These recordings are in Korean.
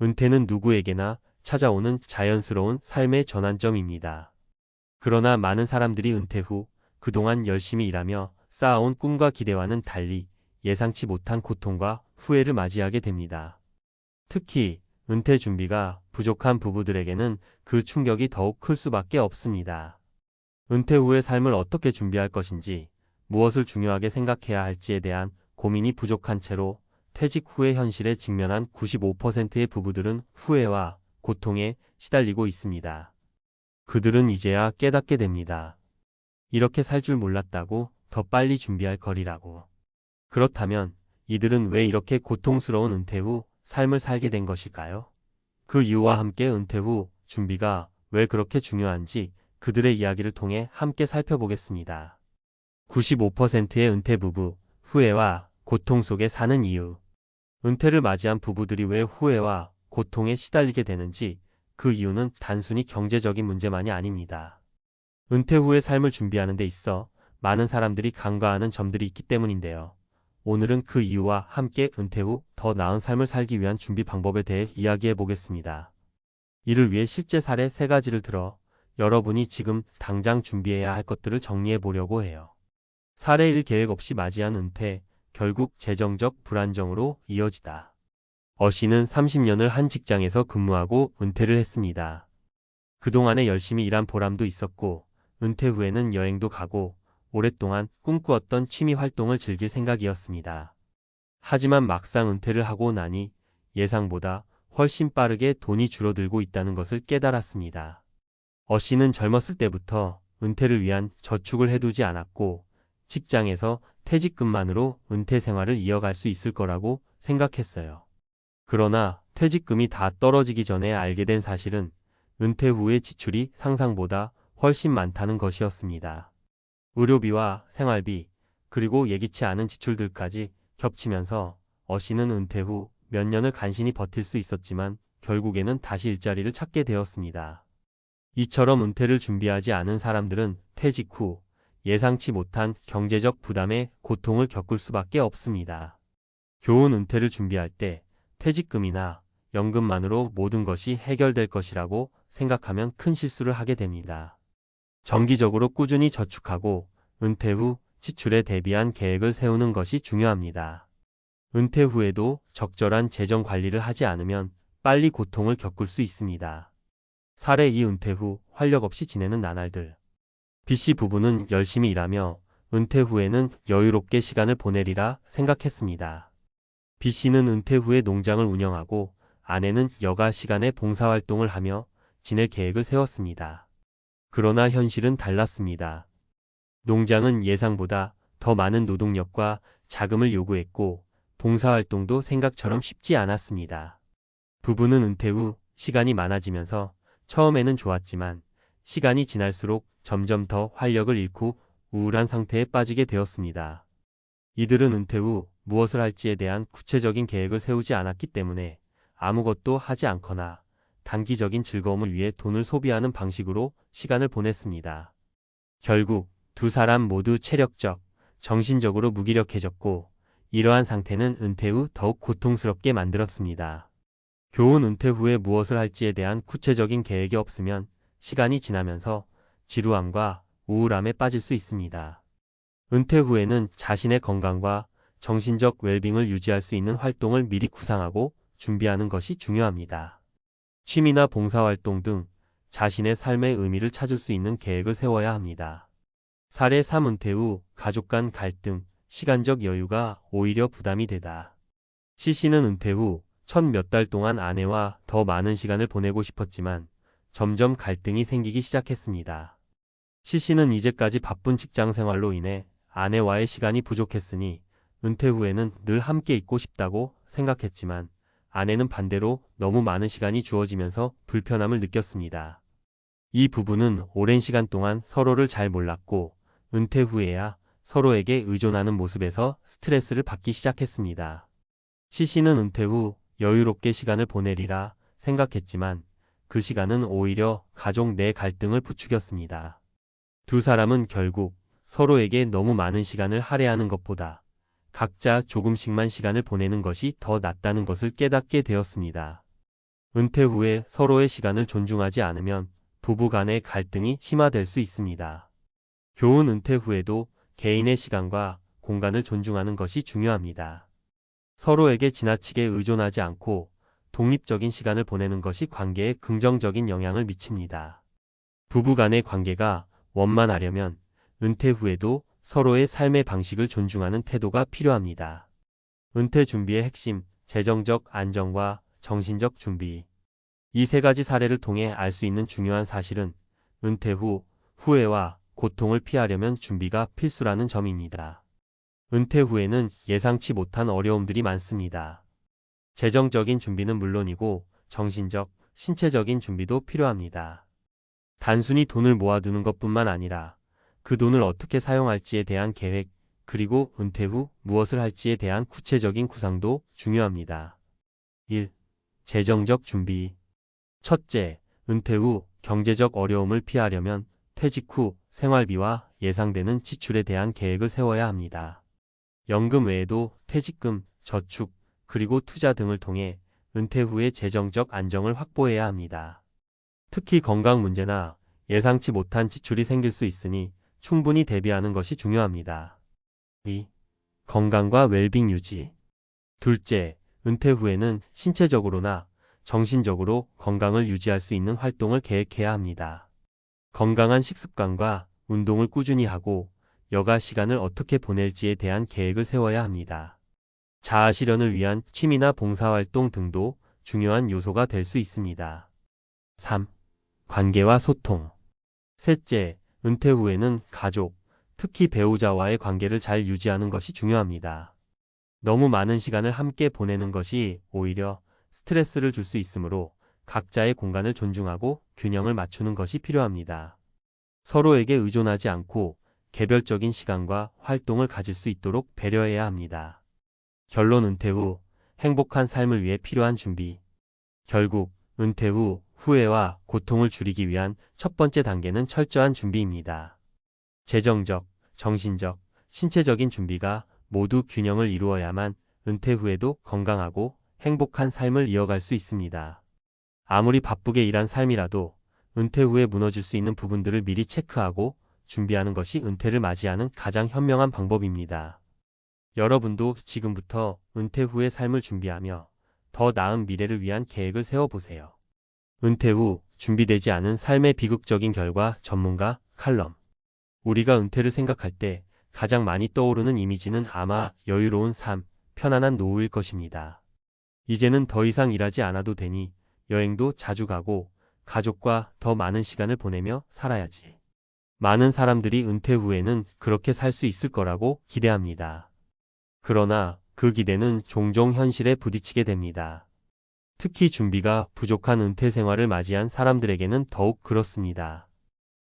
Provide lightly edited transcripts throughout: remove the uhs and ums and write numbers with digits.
은퇴는 누구에게나 찾아오는 자연스러운 삶의 전환점입니다. 그러나 많은 사람들이 은퇴 후 그동안 열심히 일하며 쌓아온 꿈과 기대와는 달리 예상치 못한 고통과 후회를 맞이하게 됩니다. 특히 은퇴 준비가 부족한 부부들에게는 그 충격이 더욱 클 수밖에 없습니다. 은퇴 후의 삶을 어떻게 준비할 것인지, 무엇을 중요하게 생각해야 할지에 대한 고민이 부족한 채로 퇴직 후의 현실에 직면한 95%의 부부들은 후회와 고통에 시달리고 있습니다. 그들은 이제야 깨닫게 됩니다. 이렇게 살 줄 몰랐다고, 더 빨리 준비할 거리라고. 그렇다면 이들은 왜 이렇게 고통스러운 은퇴 후 삶을 살게 된 것일까요? 그 이유와 함께 은퇴 후 준비가 왜 그렇게 중요한지 그들의 이야기를 통해 함께 살펴보겠습니다. 95%의 은퇴 부부, 후회와 고통 속에 사는 이유. 은퇴를 맞이한 부부들이 왜 후회와 고통에 시달리게 되는지, 그 이유는 단순히 경제적인 문제만이 아닙니다. 은퇴 후의 삶을 준비하는 데 있어 많은 사람들이 간과하는 점들이 있기 때문인데요. 오늘은 그 이유와 함께 은퇴 후 더 나은 삶을 살기 위한 준비 방법에 대해 이야기해 보겠습니다. 이를 위해 실제 사례 3가지를 들어 여러분이 지금 당장 준비해야 할 것들을 정리해 보려고 해요. 사례 1. 계획 없이 맞이한 은퇴, 결국 재정적 불안정으로 이어지다. 어씨는 30년을 한 직장에서 근무하고 은퇴를 했습니다. 그동안에 열심히 일한 보람도 있었고, 은퇴 후에는 여행도 가고, 오랫동안 꿈꾸었던 취미 활동을 즐길 생각이었습니다. 하지만 막상 은퇴를 하고 나니 예상보다 훨씬 빠르게 돈이 줄어들고 있다는 것을 깨달았습니다. 어씨는 젊었을 때부터 은퇴를 위한 저축을 해두지 않았고, 직장에서 퇴직금만으로 은퇴 생활을 이어갈 수 있을 거라고 생각했어요. 그러나 퇴직금이 다 떨어지기 전에 알게 된 사실은 은퇴 후의 지출이 상상보다 훨씬 많다는 것이었습니다. 의료비와 생활비, 그리고 예기치 않은 지출들까지 겹치면서 어씨는 은퇴 후 몇 년을 간신히 버틸 수 있었지만 결국에는 다시 일자리를 찾게 되었습니다. 이처럼 은퇴를 준비하지 않은 사람들은 퇴직 후 예상치 못한 경제적 부담에 고통을 겪을 수밖에 없습니다. 교훈. 은퇴를 준비할 때 퇴직금이나 연금만으로 모든 것이 해결될 것이라고 생각하면 큰 실수를 하게 됩니다. 정기적으로 꾸준히 저축하고 은퇴 후 지출에 대비한 계획을 세우는 것이 중요합니다. 은퇴 후에도 적절한 재정 관리를 하지 않으면 빨리 고통을 겪을 수 있습니다. 사례 2. 은퇴 후 활력 없이 지내는 나날들. B씨 부부는 열심히 일하며 은퇴 후에는 여유롭게 시간을 보내리라 생각했습니다. B씨는 은퇴 후에 농장을 운영하고 아내는 여가 시간에 봉사활동을 하며 지낼 계획을 세웠습니다. 그러나 현실은 달랐습니다. 농장은 예상보다 더 많은 노동력과 자금을 요구했고, 봉사활동도 생각처럼 쉽지 않았습니다. 부부는 은퇴 후 시간이 많아지면서 처음에는 좋았지만 시간이 지날수록 점점 더 활력을 잃고 우울한 상태에 빠지게 되었습니다. 이들은 은퇴 후 무엇을 할지에 대한 구체적인 계획을 세우지 않았기 때문에 아무것도 하지 않거나 단기적인 즐거움을 위해 돈을 소비하는 방식으로 시간을 보냈습니다. 결국 두 사람 모두 체력적, 정신적으로 무기력해졌고, 이러한 상태는 은퇴 후 더욱 고통스럽게 만들었습니다. 교훈. 은퇴 후에 무엇을 할지에 대한 구체적인 계획이 없으면 시간이 지나면서 지루함과 우울함에 빠질 수 있습니다. 은퇴 후에는 자신의 건강과 정신적 웰빙을 유지할 수 있는 활동을 미리 구상하고 준비하는 것이 중요합니다. 취미나 봉사활동 등 자신의 삶의 의미를 찾을 수 있는 계획을 세워야 합니다. 사례 3. 은퇴 후 가족 간 갈등, 시간적 여유가 오히려 부담이 되다. C씨는 은퇴 후 첫 몇 달 동안 아내와 더 많은 시간을 보내고 싶었지만 점점 갈등이 생기기 시작했습니다. C씨는 이제까지 바쁜 직장 생활로 인해 아내와의 시간이 부족했으니 은퇴 후에는 늘 함께 있고 싶다고 생각했지만, 아내는 반대로 너무 많은 시간이 주어지면서 불편함을 느꼈습니다. 이 부부는 오랜 시간 동안 서로를 잘 몰랐고, 은퇴 후에야 서로에게 의존하는 모습에서 스트레스를 받기 시작했습니다. C씨는 은퇴 후 여유롭게 시간을 보내리라 생각했지만 그 시간은 오히려 가족 내 갈등을 부추겼습니다. 두 사람은 결국 서로에게 너무 많은 시간을 할애하는 것보다 각자 조금씩만 시간을 보내는 것이 더 낫다는 것을 깨닫게 되었습니다. 은퇴 후에 서로의 시간을 존중하지 않으면 부부 간의 갈등이 심화될 수 있습니다. 교훈 은퇴 후에도 개인의 시간과 공간을 존중하는 것이 중요합니다. 서로에게 지나치게 의존하지 않고 독립적인 시간을 보내는 것이 관계에 긍정적인 영향을 미칩니다. 부부 간의 관계가 원만하려면 은퇴 후에도 서로의 삶의 방식을 존중하는 태도가 필요합니다. 은퇴 준비의 핵심, 재정적 안정과 정신적 준비. 이 세 가지 사례를 통해 알 수 있는 중요한 사실은 은퇴 후 후회와 고통을 피하려면 준비가 필수라는 점입니다. 은퇴 후에는 예상치 못한 어려움들이 많습니다. 재정적인 준비는 물론이고 정신적, 신체적인 준비도 필요합니다. 단순히 돈을 모아두는 것뿐만 아니라 그 돈을 어떻게 사용할지에 대한 계획, 그리고 은퇴 후 무엇을 할지에 대한 구체적인 구상도 중요합니다. 1. 재정적 준비. 첫째, 은퇴 후 경제적 어려움을 피하려면 퇴직 후 생활비와 예상되는 지출에 대한 계획을 세워야 합니다. 연금 외에도 퇴직금, 저축, 그리고 투자 등을 통해 은퇴 후의 재정적 안정을 확보해야 합니다. 특히 건강 문제나 예상치 못한 지출이 생길 수 있으니 충분히 대비하는 것이 중요합니다. 2. 건강과 웰빙 유지. 둘째, 은퇴 후에는 신체적으로나 정신적으로 건강을 유지할 수 있는 활동을 계획해야 합니다. 건강한 식습관과 운동을 꾸준히 하고 여가 시간을 어떻게 보낼지에 대한 계획을 세워야 합니다. 자아 실현을 위한 취미나 봉사활동 등도 중요한 요소가 될 수 있습니다. 3. 관계와 소통. 셋째, 은퇴 후에는 가족, 특히 배우자와의 관계를 잘 유지하는 것이 중요합니다. 너무 많은 시간을 함께 보내는 것이 오히려 스트레스를 줄 수 있으므로 각자의 공간을 존중하고 균형을 맞추는 것이 필요합니다. 서로에게 의존하지 않고 개별적인 시간과 활동을 가질 수 있도록 배려해야 합니다. 결론 은퇴 후 행복한 삶을 위해 필요한 준비. 결국 은퇴 후 후회와 고통을 줄이기 위한 첫 번째 단계는 철저한 준비입니다. 재정적, 정신적, 신체적인 준비가 모두 균형을 이루어야만 은퇴 후에도 건강하고 행복한 삶을 이어갈 수 있습니다. 아무리 바쁘게 일한 삶이라도 은퇴 후에 무너질 수 있는 부분들을 미리 체크하고 준비하는 것이 은퇴를 맞이하는 가장 현명한 방법입니다. 여러분도 지금부터 은퇴 후의 삶을 준비하며 더 나은 미래를 위한 계획을 세워보세요. 은퇴 후 준비되지 않은 삶의 비극적인 결과 전문가 칼럼. 우리가 은퇴를 생각할 때 가장 많이 떠오르는 이미지는 아마 여유로운 삶, 편안한 노후일 것입니다. 이제는 더 이상 일하지 않아도 되니 여행도 자주 가고 가족과 더 많은 시간을 보내며 살아야지. 많은 사람들이 은퇴 후에는 그렇게 살 수 있을 거라고 기대합니다. 그러나 그 기대는 종종 현실에 부딪히게 됩니다. 특히 준비가 부족한 은퇴 생활을 맞이한 사람들에게는 더욱 그렇습니다.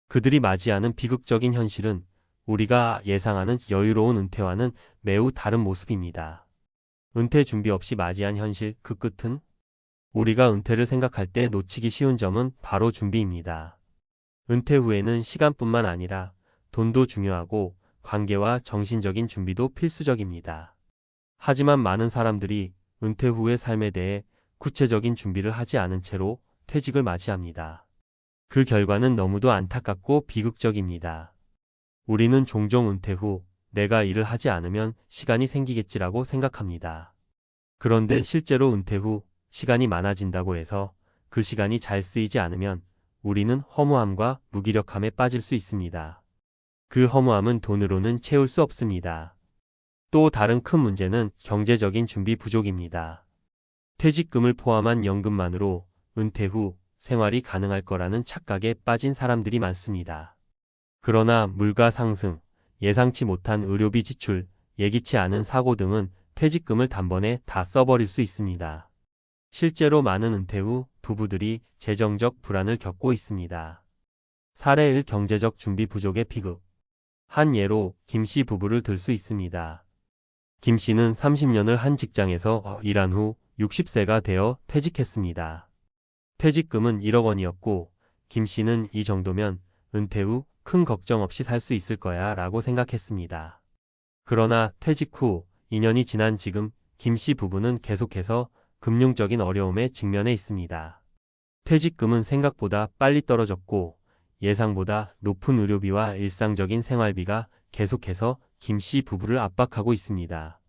그들이 맞이하는 비극적인 현실은 우리가 예상하는 여유로운 은퇴와는 매우 다른 모습입니다. 은퇴 준비 없이 맞이한 현실 그 끝은? 우리가 은퇴를 생각할 때 놓치기 쉬운 점은 바로 준비입니다. 은퇴 후에는 시간뿐만 아니라 돈도 중요하고 관계와 정신적인 준비도 필수적입니다. 하지만 많은 사람들이 은퇴 후의 삶에 대해 구체적인 준비를 하지 않은 채로 퇴직을 맞이합니다. 그 결과는 너무도 안타깝고 비극적입니다. 우리는 종종 은퇴 후 내가 일을 하지 않으면 시간이 생기겠지라고 생각합니다. 그런데 실제로 은퇴 후 시간이 많아진다고 해서 그 시간이 잘 쓰이지 않으면 우리는 허무함과 무기력함에 빠질 수 있습니다. 그 허무함은 돈으로는 채울 수 없습니다. 또 다른 큰 문제는 경제적인 준비 부족입니다. 퇴직금을 포함한 연금만으로 은퇴 후 생활이 가능할 거라는 착각에 빠진 사람들이 많습니다. 그러나 물가 상승, 예상치 못한 의료비 지출, 예기치 않은 사고 등은 퇴직금을 단번에 다 써버릴 수 있습니다. 실제로 많은 은퇴 후 부부들이 재정적 불안을 겪고 있습니다. 사례 1. 경제적 준비 부족의 비극. 한 예로 김 씨 부부를 들 수 있습니다. 김 씨는 30년을 한 직장에서 일한 후 60세가 되어 퇴직했습니다. 퇴직금은 1억 원이었고 김 씨는 이 정도면 은퇴 후 큰 걱정 없이 살 수 있을 거야 라고 생각했습니다. 그러나 퇴직 후 2년이 지난 지금 김 씨 부부는 계속해서 금융적인 어려움에 직면해 있습니다. 퇴직금은 생각보다 빨리 떨어졌고 예상보다 높은 의료비와 일상적인 생활비가 계속해서 김 씨 부부를 압박하고 있습니다.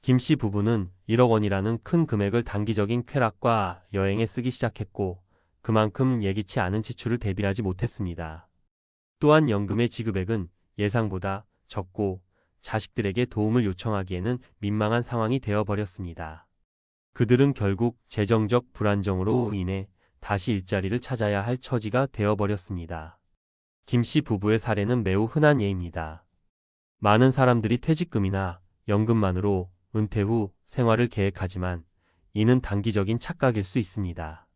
김 씨 부부는 1억 원이라는 큰 금액을 단기적인 쾌락과 여행에 쓰기 시작했고 그만큼 예기치 않은 지출을 대비하지 못했습니다. 또한 연금의 지급액은 예상보다 적고 자식들에게 도움을 요청하기에는 민망한 상황이 되어버렸습니다. 그들은 결국 재정적 불안정으로 인해 다시 일자리를 찾아야 할 처지가 되어버렸습니다. 김 씨 부부의 사례는 매우 흔한 예입니다. 많은 사람들이 퇴직금이나 연금만으로 은퇴 후 생활을 계획하지만 이는 단기적인 착각일 수 있습니다.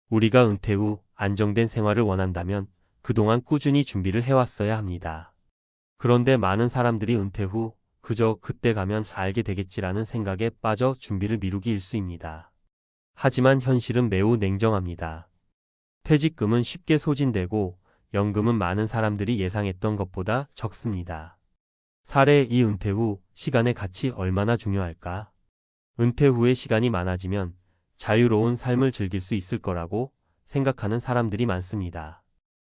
우리가 은퇴 후 안정된 생활을 원한다면 그동안 꾸준히 준비를 해왔어야 합니다. 그런데 많은 사람들이 은퇴 후 그저 그때 가면 알게 되겠지라는 생각에 빠져 준비를 미루기 일쑤입니다. 하지만 현실은 매우 냉정합니다. 퇴직금은 쉽게 소진되고 연금은 많은 사람들이 예상했던 것보다 적습니다. 사례 2. 은퇴 후 시간의 가치 얼마나 중요할까? 은퇴 후에 시간이 많아지면 자유로운 삶을 즐길 수 있을 거라고 생각하는 사람들이 많습니다.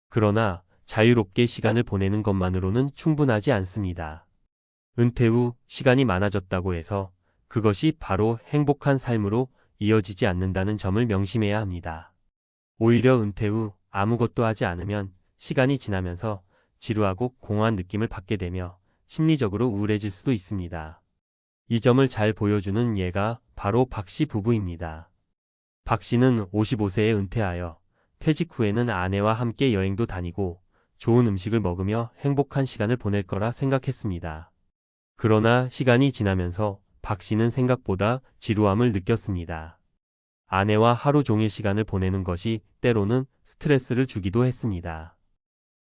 그러나 자유롭게 시간을 보내는 것만으로는 충분하지 않습니다. 은퇴 후 시간이 많아졌다고 해서 그것이 바로 행복한 삶으로 이어지지 않는다는 점을 명심해야 합니다. 오히려 은퇴 후 아무것도 하지 않으면 시간이 지나면서 지루하고 공허한 느낌을 받게 되며 심리적으로 우울해질 수도 있습니다. 이 점을 잘 보여주는 예가 바로 박 씨 부부입니다. 박 씨는 55세에 은퇴하여 퇴직 후에는 아내와 함께 여행도 다니고 좋은 음식을 먹으며 행복한 시간을 보낼 거라 생각했습니다. 그러나 시간이 지나면서 박 씨는 생각보다 지루함을 느꼈습니다. 아내와 하루 종일 시간을 보내는 것이 때로는 스트레스를 주기도 했습니다.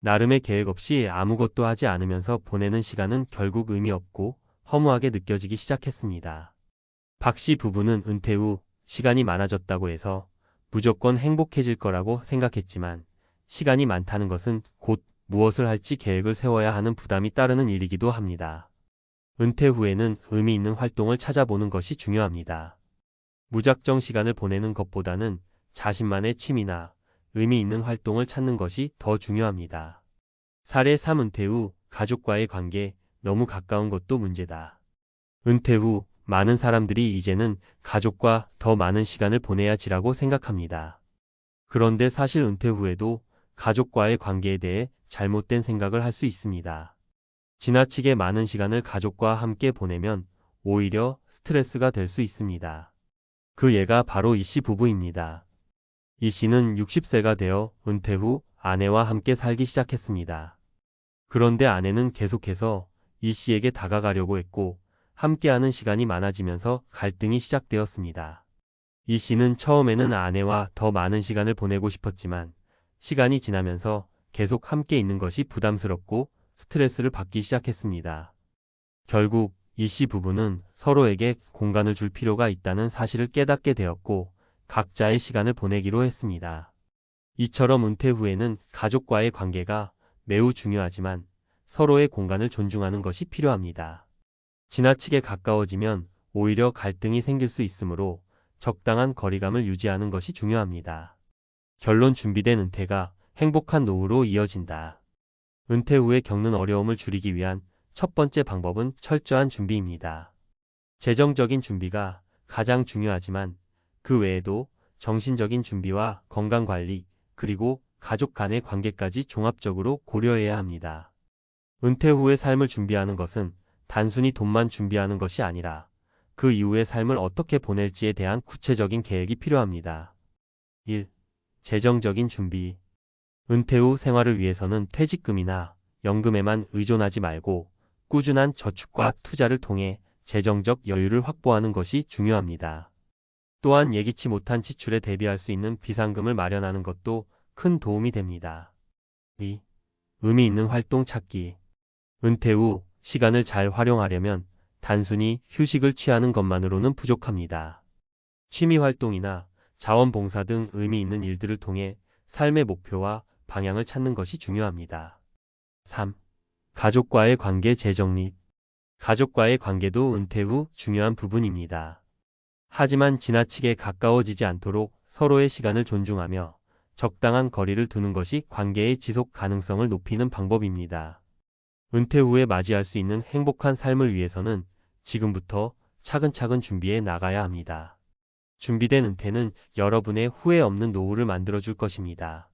나름의 계획 없이 아무것도 하지 않으면서 보내는 시간은 결국 의미 없고 허무하게 느껴지기 시작했습니다. 박 씨 부부는 은퇴 후 시간이 많아졌다고 해서 무조건 행복해질 거라고 생각했지만 시간이 많다는 것은 곧 무엇을 할지 계획을 세워야 하는 부담이 따르는 일이기도 합니다. 은퇴 후에는 의미 있는 활동을 찾아보는 것이 중요합니다. 무작정 시간을 보내는 것보다는 자신만의 취미나 의미 있는 활동을 찾는 것이 더 중요합니다. 사례 3. 은퇴 후 가족과의 관계 너무 가까운 것도 문제다. 은퇴 후 많은 사람들이 이제는 가족과 더 많은 시간을 보내야지라고 생각합니다. 그런데 사실 은퇴 후에도 가족과의 관계에 대해 잘못된 생각을 할 수 있습니다. 지나치게 많은 시간을 가족과 함께 보내면 오히려 스트레스가 될 수 있습니다. 그 예가 바로 이 씨 부부입니다. 이 씨는 60세가 되어 은퇴 후 아내와 함께 살기 시작했습니다. 그런데 아내는 계속해서 이 씨에게 다가가려고 했고 함께하는 시간이 많아지면서 갈등이 시작되었습니다. 이 씨는 처음에는 아내와 더 많은 시간을 보내고 싶었지만 시간이 지나면서 계속 함께 있는 것이 부담스럽고 스트레스를 받기 시작했습니다. 결국 이 씨 부부는 서로에게 공간을 줄 필요가 있다는 사실을 깨닫게 되었고 각자의 시간을 보내기로 했습니다. 이처럼 은퇴 후에는 가족과의 관계가 매우 중요하지만 서로의 공간을 존중하는 것이 필요합니다. 지나치게 가까워지면 오히려 갈등이 생길 수 있으므로 적당한 거리감을 유지하는 것이 중요합니다. 결론 준비된 은퇴가 행복한 노후로 이어진다. 은퇴 후에 겪는 어려움을 줄이기 위한 첫 번째 방법은 철저한 준비입니다. 재정적인 준비가 가장 중요하지만 그 외에도 정신적인 준비와 건강관리, 그리고 가족 간의 관계까지 종합적으로 고려해야 합니다. 은퇴 후의 삶을 준비하는 것은 단순히 돈만 준비하는 것이 아니라 그 이후의 삶을 어떻게 보낼지에 대한 구체적인 계획이 필요합니다. 1. 재정적인 준비. 은퇴 후 생활을 위해서는 퇴직금이나 연금에만 의존하지 말고 꾸준한 저축과 투자를 통해 재정적 여유를 확보하는 것이 중요합니다. 또한 예기치 못한 지출에 대비할 수 있는 비상금을 마련하는 것도 큰 도움이 됩니다. 2. 의미 있는 활동 찾기. 은퇴 후 시간을 잘 활용하려면 단순히 휴식을 취하는 것만으로는 부족합니다. 취미 활동이나 자원봉사 등 의미 있는 일들을 통해 삶의 목표와 방향을 찾는 것이 중요합니다. 3. 가족과의 관계 재정립. 가족과의 관계도 은퇴 후 중요한 부분입니다. 하지만 지나치게 가까워지지 않도록 서로의 시간을 존중하며 적당한 거리를 두는 것이 관계의 지속 가능성을 높이는 방법입니다. 은퇴 후에 맞이할 수 있는 행복한 삶을 위해서는 지금부터 차근차근 준비해 나가야 합니다. 준비된 은퇴는 여러분의 후회 없는 노후를 만들어줄 것입니다.